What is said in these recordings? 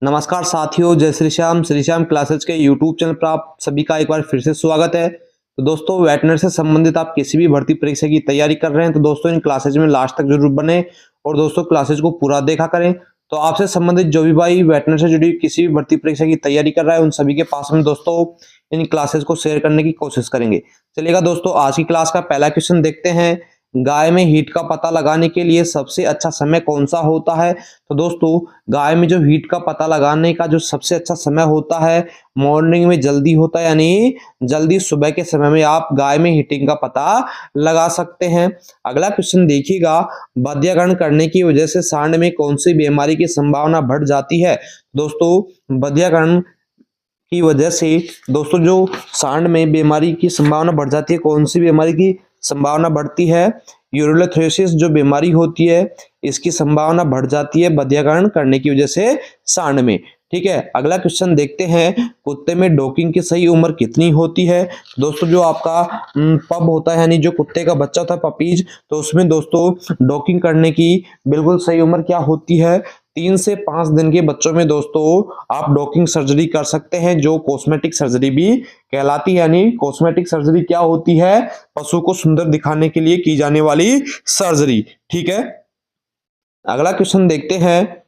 नमस्कार साथियों, जय श्री श्याम क्लासेज के यूट्यूब चैनल पर आप सभी का एक बार फिर से स्वागत है। तो दोस्तों, वेटनरी से संबंधित आप किसी भी भर्ती परीक्षा की तैयारी कर रहे हैं तो दोस्तों इन क्लासेज में लास्ट तक जरूर बने और दोस्तों क्लासेज को पूरा देखा करें। तो आपसे संबंधित जो भी भाई वेटनरी से जुड़ी किसी भी भर्ती परीक्षा की तैयारी कर रहा है उन सभी के पास में दोस्तों इन क्लासेज को शेयर करने की कोशिश करेंगे। चलिएगा दोस्तों, आज की क्लास का पहला क्वेश्चन देखते हैं। गाय में हीट का पता लगाने के लिए सबसे अच्छा समय कौन सा होता है? तो दोस्तों, गाय में जो हीट का पता लगाने का जो सबसे अच्छा समय होता है मॉर्निंग में जल्दी होता है, यानी जल्दी सुबह के समय में आप गाय में हीटिंग का पता लगा सकते हैं। अगला क्वेश्चन देखिएगा, बधियाकरण करने की वजह से सांड में कौन सी बीमारी की संभावना बढ़ जाती है? दोस्तों, बधियाकरण की वजह से दोस्तों जो सांड में बीमारी की संभावना बढ़ जाती है, कौन सी बीमारी की संभावना बढ़ती है? यूरोलोथ्रेसिस जो बीमारी होती है इसकी संभावना बढ़ जाती है बधियाकरण करने की वजह से सांड में। ठीक है, अगला क्वेश्चन देखते हैं, कुत्ते में डॉकिंग की सही उम्र कितनी होती है? दोस्तों, जो आपका पप होता है यानी जो कुत्ते का बच्चा होता है पपीज, तो उसमें दोस्तों डॉकिंग करने की बिल्कुल सही उम्र क्या होती है? 3 से 5 दिन के बच्चों में दोस्तों आप डॉकिंग सर्जरी कर सकते हैं, जो कॉस्मेटिक सर्जरी भी कहलाती है। यानी कॉस्मेटिक सर्जरी क्या होती है? पशु को सुंदर दिखाने के लिए की जाने वाली सर्जरी। ठीक है, अगला क्वेश्चन देखते हैं।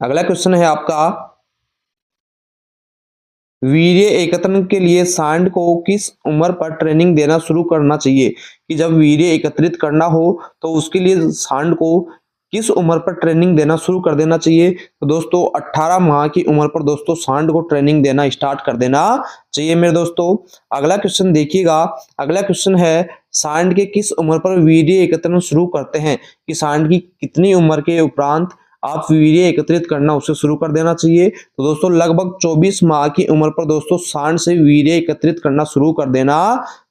अगला क्वेश्चन है आपका, वीर्य एकत्रण के लिए सांड को किस उम्र पर ट्रेनिंग देना शुरू करना चाहिए? कि जब वीर्य एकत्रित करना हो तो उसके लिए सांड को किस उम्र पर ट्रेनिंग देना शुरू कर देना चाहिए? तो दोस्तों 18 माह की उम्र पर दोस्तों सांड को ट्रेनिंग देना स्टार्ट कर देना चाहिए मेरे दोस्तों। अगला क्वेश्चन देखिएगा, अगला क्वेश्चन है, सांड के किस उम्र पर वीर्य एकत्रण शुरू करते हैं? कि सांड की कितनी उम्र के उपरांत आप वीर्य एकत्रित करना उसे शुरू कर देना चाहिए? तो दोस्तों लगभग 24 माह की उम्र पर दोस्तों सांड से वीर्य एकत्रित करना शुरू कर देना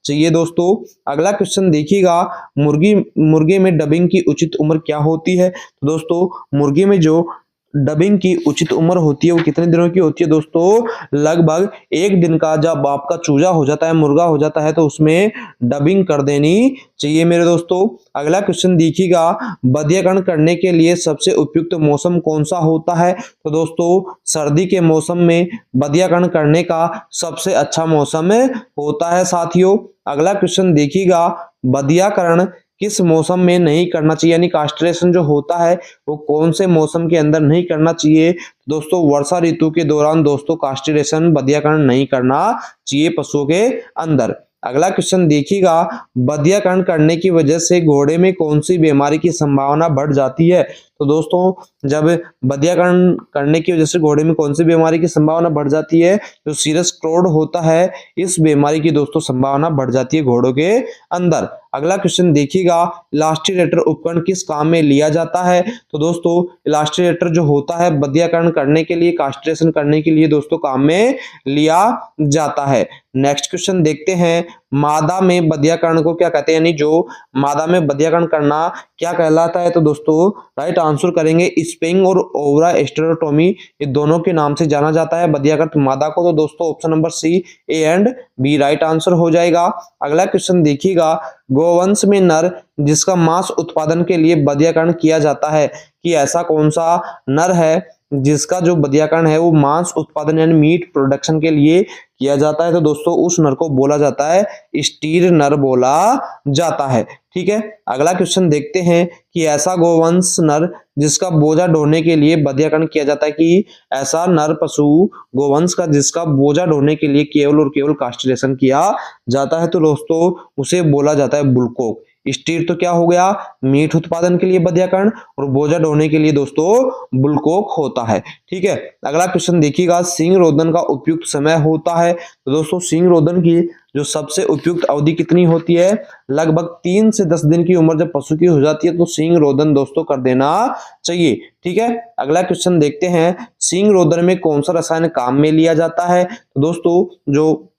चाहिए दोस्तों। अगला क्वेश्चन देखिएगा, मुर्गे में डबिंग की उचित उम्र क्या होती है? तो दोस्तों मुर्गे में जो डबिंग की उचित उम्र होती है वो कितने दिनों की होती है? दोस्तों लगभग 1 दिन का जब आपका चूजा हो जाता है, मुर्गा हो जाता है, तो उसमें डबिंग कर देनी चाहिए मेरे दोस्तों। अगला क्वेश्चन देखिएगा, बधियाकरण करने के लिए सबसे उपयुक्त मौसम कौन सा होता है? तो दोस्तों सर्दी के मौसम में बधियाकरण करने का सबसे अच्छा मौसम होता है साथियों। अगला क्वेश्चन देखिएगा, बधियाकरण किस मौसम में नहीं करना चाहिए? यानी कास्ट्रेशन जो होता है वो कौन से मौसम के अंदर नहीं करना चाहिए? दोस्तों वर्षा ऋतु के दौरान दोस्तों कास्ट्रेशन बधियाकरण नहीं करना चाहिए पशुओं के अंदर। अगला क्वेश्चन देखिएगा, बधियाकरण करने की वजह से घोड़े में कौन सी बीमारी की संभावना बढ़ जाती है? तो दोस्तों जब बधियाकरण करने की वजह से घोड़े में कौन सी बीमारी की संभावना बढ़ जाती है? जो सीरस क्रोड होता है इस बीमारी की दोस्तों संभावना बढ़ जाती है घोड़ों के अंदर। अगला क्वेश्चन देखिएगा, इलास्टिरेटर उपकरण किस काम में लिया जाता है? तो दोस्तों इलास्टिरेटर जो होता है बधियाकरण करने के लिए, कास्ट्रेशन करने के लिए दोस्तों काम में लिया जाता है। नेक्स्ट क्वेश्चन देखते हैं, मादा में बधियाकरण को क्या कहते हैं? यानी जो मादा में बधियाकरण करना क्या कहलाता है? तो दोस्तों राइट आंसर करेंगे स्पेइंग और ओवरा एस्टेरोटोमी, ये दोनों के नाम से जाना जाता है बधियाकृत मादा को। तो दोस्तों option number C, A and B right answer हो जाएगा। अगला क्वेश्चन देखिएगा, गोवंश में नर जिसका मांस उत्पादन के लिए बधियाकरण किया जाता है, कि ऐसा कौन सा नर है जिसका जो बधियाकरण है वो मांस उत्पादन यानी मीट प्रोडक्शन के लिए किया जाता है? तो दोस्तों उस नर को बोला जाता है स्टीर नर बोला जाता है। ठीक है, अगला क्वेश्चन देखते हैं कि ऐसा गोवंश नर जिसका बोझा ढोने के लिए बधियाकरण किया जाता है, कि ऐसा नर पशु गोवंश का जिसका बोझा ढोने के लिए केवल और केवल कास्ट्रेशन किया जाता है, तो दोस्तों उसे बोला जाता है बुलकोक। स्टीर तो क्या हो गया? मीट उत्पादन के लिए बधियाकरण, और बोझा ढोने के लिए दोस्तों बुलकोक होता है। ठीक है, अगला क्वेश्चन देखिएगा, सींग रोदन का उपयुक्त समय होता है? तो दोस्तों सींग रोदन की जो सबसे उपयुक्त अवधि कितनी होती है? लगभग 3 से 10 दिन की उम्र जब पशु की हो जाती है तो सींग रोदन दोस्तों कर देना चाहिए। ठीक है, अगला क्वेश्चन देखते हैं, सींग रोदन में कौन सा रसायन काम में लिया जाता है? तो दोस्तों जो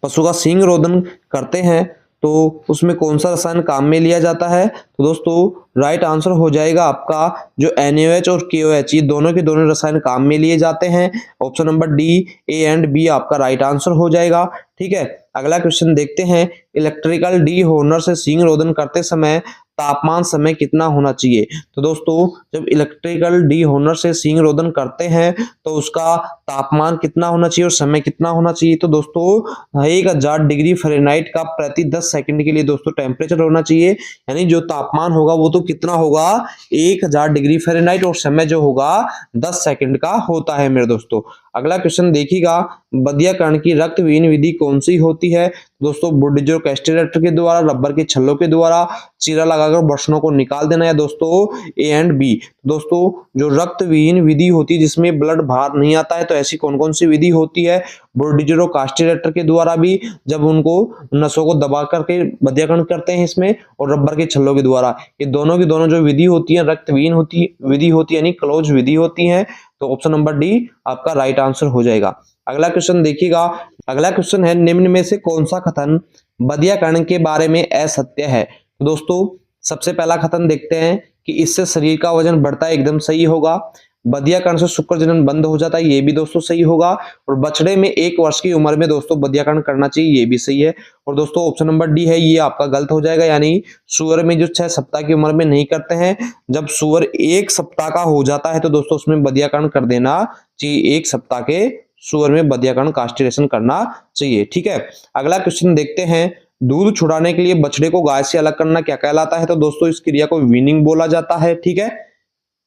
पशु का सींग रोदन करते हैं तो उसमें कौन सा रसायन काम में लिया जाता है? तो दोस्तों राइट आंसर हो जाएगा आपका जो NaOH और KOH, ये दोनों के दोनों रसायन काम में लिए जाते हैं। Option number D, A and B आपका राइट आंसर हो जाएगा। ठीक है, अगला क्वेश्चन देखते हैं, इलेक्ट्रिकल डी होनर से सींग रोदन करते समय तापमान समय कितना होना चाहिए। तो दोस्तों जब इलेक्ट्रिकल डीहोनर से सींग रोधन करते हैं तो उसका तापमान कितना होना चाहिए और समय कितना होना चाहिए। तो दोस्तों 1000 डिग्री फ़ारेनहाइट का प्रति 10 सेकंड के लिए दोस्तों टेम्परेचर होना चाहिए, यानी जो तापमान होगा वो तो कितना होगा 1000 डिग्री फ़ारेनहाइट और समय जो होगा 10 सेकंड का होता है मेरे दोस्तों। अगला क्वेश्चन देखिएगा, बधियाकरण की रक्तहीन विधि कौन सी होती है। दोस्तों बुडिज़ो कैस्टेटर के द्वारा, रबर के छल्लों के द्वारा, चीरा लगाकर बर्सनों को निकाल देना है दोस्तों ए एंड बी। दोस्तों जो रक्तहीन विधि होती है जिसमें ब्लड बाहर नहीं आता है, तो ऐसी कौन कौन सी विधि होती है। बुडिज़ो कैस्टेटर के द्वारा भी, जब उनको नसों को दबा करके बधियाकरण करते हैं इसमें, और रबर के छल्लों के द्वारा, ये दोनों की दोनों जो विधि होती है रक्तहीन विधि होती है, यानी क्लोज विधि होती है। तो ऑप्शन नंबर डी आपका राइट आंसर हो जाएगा। अगला क्वेश्चन देखिएगा, अगला क्वेश्चन है निम्न में से कौन सा कथन बधियाकरण के बारे में असत्य है। तो दोस्तों सबसे पहला कथन देखते हैं कि इससे शरीर का वजन बढ़ता है, एकदम सही होगा। बधियाकरण से शुक्र जनन बंद हो जाता है, ये भी दोस्तों सही होगा। और बछड़े में 1 वर्ष की उम्र में दोस्तों बधियाकरण करना चाहिए, ये भी सही है। और दोस्तों ऑप्शन नंबर डी है ये आपका गलत हो जाएगा, यानी सूअर में जो 6 सप्ताह की उम्र में नहीं करते हैं, जब सूअर 1 सप्ताह का हो जाता है तो दोस्तों उसमें बधियाकरण कर देना चाहिए। 1 सप्ताह के सूअर में बधियाकरण कास्ट्रेशन करना चाहिए, ठीक है। अगला क्वेश्चन देखते हैं, दूध छुड़ाने के लिए बछड़े को गाय से अलग करना क्या कहलाता है। तो दोस्तों इस क्रिया को वीनिंग बोला जाता है, ठीक है,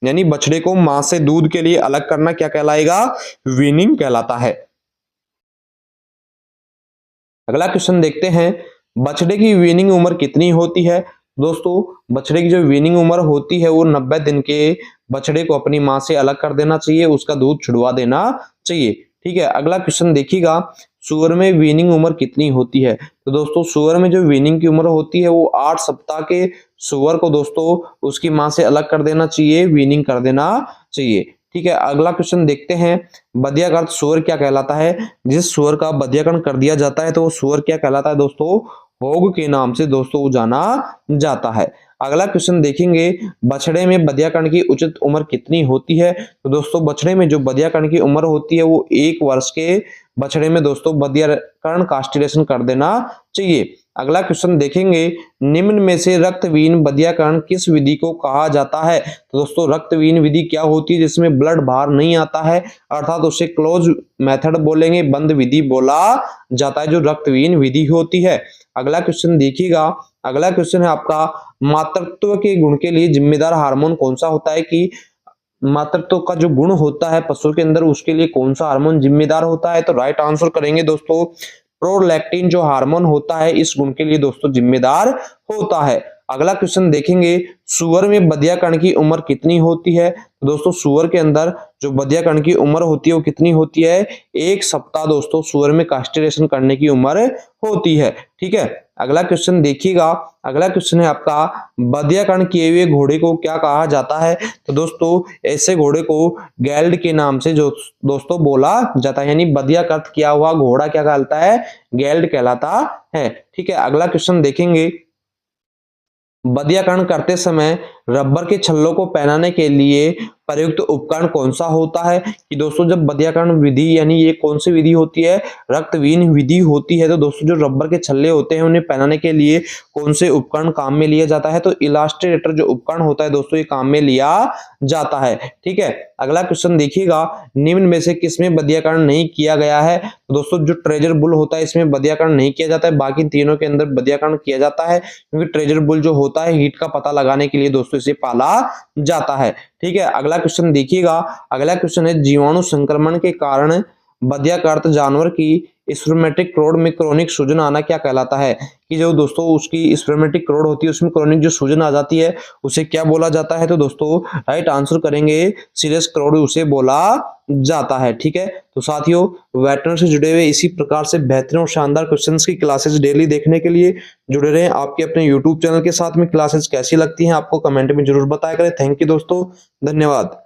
यानी बछड़े को मां से दूध के लिए अलग करना क्या कहलाएगा, वीनिंग कहलाता है। अगला क्वेश्चन देखते हैं, बछड़े की वीनिंग उम्र कितनी होती है। दोस्तों बछड़े की जो वीनिंग उम्र होती है वो 90 दिन के बछड़े को अपनी मां से अलग कर देना चाहिए, उसका दूध छुड़वा देना चाहिए, ठीक है। अगला क्वेश्चन देखिएगा, सूअर में वीनिंग उम्र कितनी होती है। तो दोस्तों सूअर में जो वीनिंग की उम्र होती है वो 8 सप्ताह के सूअर को दोस्तों उसकी मां से अलग कर देना चाहिए, वीनिंग कर देना चाहिए, ठीक है। अगला क्वेश्चन देखते हैं, बधियाकरण सूअर क्या कहलाता है। जिस सूअर का बधियाकरण कर दिया जाता है तो वो सूअर क्या कहलाता है दोस्तों, होग के नाम से दोस्तों जाना जाता है। अगला क्वेश्चन देखेंगे, बछड़े में बधियाकरण की उचित उम्र कितनी होती है। तो दोस्तों बछड़े में जो बधियाकरण की उम्र होती है वो 1 वर्ष के बछड़े में दोस्तों बधियाकरण कास्ट्रेशन कर देना चाहिए। अगला क्वेश्चन देखेंगे, निम्न में से रक्तहीन बधियाकरण किस विधि को कहा जाता है। तो दोस्तों रक्तहीन विधि क्या होती है, जिसमें ब्लड बाहर नहीं आता है, अर्थात उसे क्लोज मेथड बोलेंगे, बंद विधि बोला जाता है, जो रक्तहीन विधि होती है। अगला क्वेश्चन देखिएगा, अगला क्वेश्चन है आपका, मातृत्व के गुण के लिए जिम्मेदार हार्मोन कौन सा होता है। कि मातृत्व का जो गुण होता है पशु के अंदर, उसके लिए कौन सा हार्मोन जिम्मेदार होता है। तो राइट आंसर करेंगे दोस्तों, प्रोलैक्टिन जो हार्मोन होता है इस गुण के लिए दोस्तों जिम्मेदार होता है। अगला क्वेश्चन देखेंगे, सूअर में बधियाकरण की उम्र कितनी होती है। तो दोस्तों सूअर के अंदर जो बधियाकरण की उम्र होती है वो कितनी होती है, 1 सप्ताह दोस्तों सूअर में कास्ट्रेशन करने की उम्र होती है, ठीक है। अगला क्वेश्चन देखिएगा, अगला क्वेश्चन है आपका, बधियाकरण किए हुए घोड़े को क्या कहा जाता है। तो दोस्तों ऐसे घोड़े को गेल्ड के नाम से जो दोस्तों बोला जाता है, यानी बधियाकरण किया हुआ घोड़ा क्या कहलाता है, गेल्ड कहलाता है, ठीक है। अगला क्वेश्चन देखेंगे, बधियाकरण करते समय रबर के छल्लों को पहनाने के लिए प्रयुक्त उपकरण कौन सा होता है। कि दोस्तों जब बधियाकरण विधि, यानी ये कौन सी विधि होती है, रक्तहीन विधि होती है, तो दोस्तों जो रबर के छल्ले होते हैं उन्हें पहनाने के लिए कौन से उपकरण काम में लिया जाता है। तो इलास्ट्रेटर जो उपकरण होता है दोस्तों ये काम में लिया जाता है, ठीक है। अगला क्वेश्चन देखिएगा, निम्न में से किसमें बधियाकरण नहीं किया गया है। तो दोस्तों जो ट्रेजर बुल होता है इसमें बधियाकरण नहीं किया जाता है, बाकी तीनों के अंदर बधियाकरण किया जाता है, क्योंकि ट्रेजर बुल जो होता है हीट का पता लगाने के लिए दोस्तों इसे पाला जाता है, ठीक है। अगला क्वेश्चन देखिएगा, अगला क्वेश्चन है, जीवाणु संक्रमण के कारण बधियाकृत जानवर की स्पर्मेटिक क्रोड में क्रोनिक सूजन आना क्या कहलाता है। कि जो दोस्तों उसकी स्पर्मेटिक क्रोड होती है उसमें क्रोनिक जो सूजन आ जाती है उसे क्या बोला जाता है। तो दोस्तों राइट आंसर करेंगे, सीरियस क्रोड उसे बोला जाता है, ठीक है। तो साथियों वेटरनरी से जुड़े हुए इसी प्रकार से बेहतरीन और शानदार क्वेश्चंस की क्लासेस डेली देखने के लिए जुड़े रहें। आपके अपने यूट्यूब चैनल के साथ में क्लासेस कैसी लगती हैं आपको कमेंट में जरूर बताया करें। थैंक यू दोस्तों, धन्यवाद।